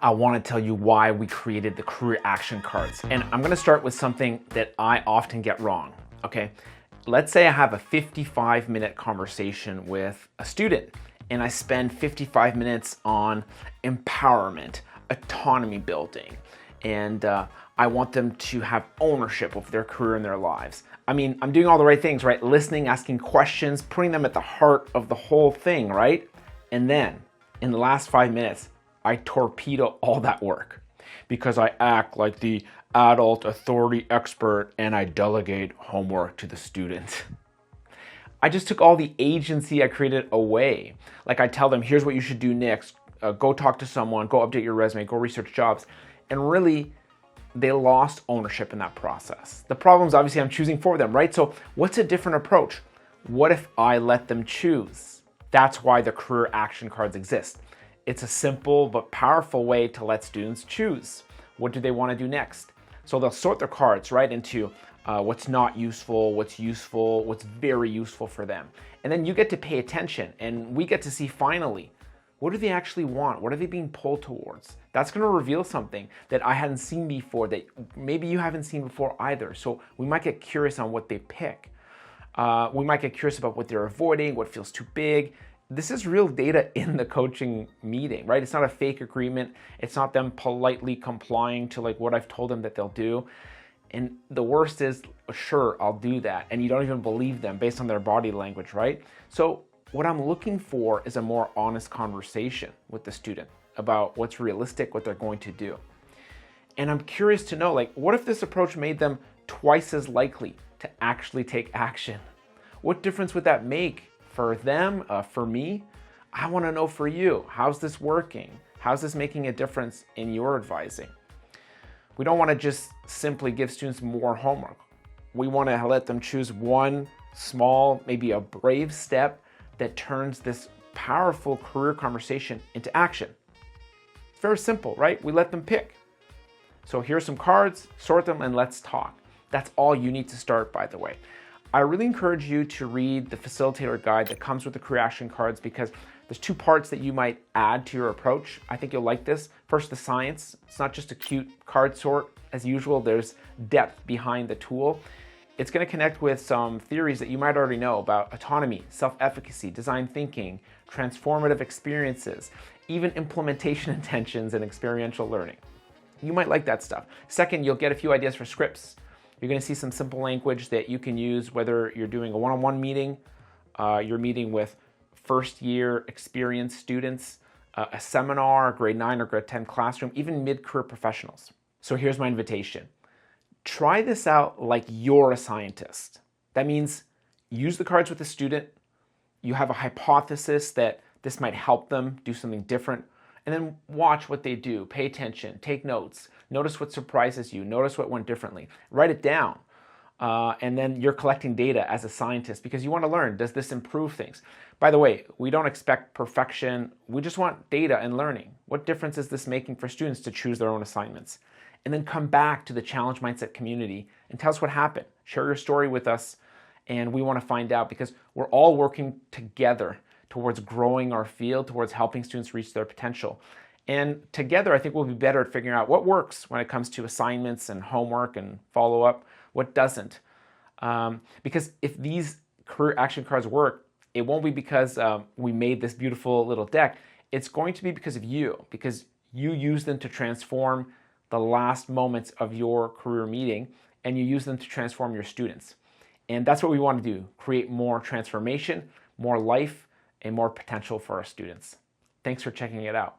I want to tell you why we created the career action cards. And I'm going to start with something that I often get wrong, okay? Let's say I have a 55-minute conversation with a student and I spend 55 minutes on empowerment, autonomy building, and I want them to have ownership of their career and their lives. I mean, I'm doing all the right things, right? Listening, asking questions, putting them at the heart of the whole thing, right? And then in the last 5 minutes, I torpedo all that work because I act like the adult authority expert and I delegate homework to the student. I just took all the agency I created away. Like I tell them, here's what you should do next. Go talk to someone, go update your resume, go research jobs. And really, they lost ownership in that process. The problem is obviously I'm choosing for them, right? So what's a different approach? What if I let them choose? That's why the career action cards exist. It's a simple but powerful way to let students choose. What do they want to do next? So they'll sort their cards right into what's not useful, what's very useful for them. And then you get to pay attention and we get to see finally, what do they actually want? What are they being pulled towards? That's going to reveal something that I hadn't seen before, that maybe you haven't seen before either. So we might get curious on what they pick. We might get curious about what they're avoiding, what feels too big. This is real data in the coaching meeting, right? It's not a fake agreement. It's not them politely complying to like what I've told them that they'll do. And the worst is, sure, I'll do that. And you don't even believe them based on their body language, right? So what I'm looking for is a more honest conversation with the student about what's realistic, what they're going to do. And I'm curious to know, like, what if this approach made them twice as likely to actually take action? What difference would that make for them, for me? I want to know for you, how's this working? How's this making a difference in your advising? We don't want to just simply give students more homework. We want to let them choose one small, maybe a brave step that turns this powerful career conversation into action. It's very simple, right? We let them pick. So here's some cards, sort them, and let's talk. That's all you need to start, by the way. I really encourage you to read the facilitator guide that comes with the career action cards because there's two parts that you might add to your approach. I think you'll like this. First, the science. It's not just a cute card sort. As usual, there's depth behind the tool. It's going to connect with some theories that you might already know about autonomy, self-efficacy, design thinking, transformative experiences, even implementation intentions and experiential learning. You might like that stuff. Second, you'll get a few ideas for scripts. You're going to see some simple language that you can use whether you're doing a one-on-one meeting, you're meeting with first-year experienced students, a seminar, a grade 9 or grade 10 classroom, even mid-career professionals. So here's my invitation. Try this out like you're a scientist. That means use the cards with the student. You have a hypothesis that this might help them do something different, and then watch what they do. Pay attention, take notes, notice what surprises you, notice what went differently. Write it down, and then you're collecting data as a scientist because you want to learn, does this improve things? By the way, we don't expect perfection. We just want data and learning. What difference is this making for students to choose their own assignments? And then come back to the Challenge Mindset community and tell us what happened. Share your story with us, and we want to find out because we're all working together towards growing our field, towards helping students reach their potential. And together, I think we'll be better at figuring out what works when it comes to assignments and homework and follow-up, what doesn't. Because if these career action cards work, it won't be because we made this beautiful little deck. It's going to be because of you, because you use them to transform the last moments of your career meeting, and you use them to transform your students. And that's what we want to do, create more transformation, more life, and more potential for our students. Thanks for checking it out.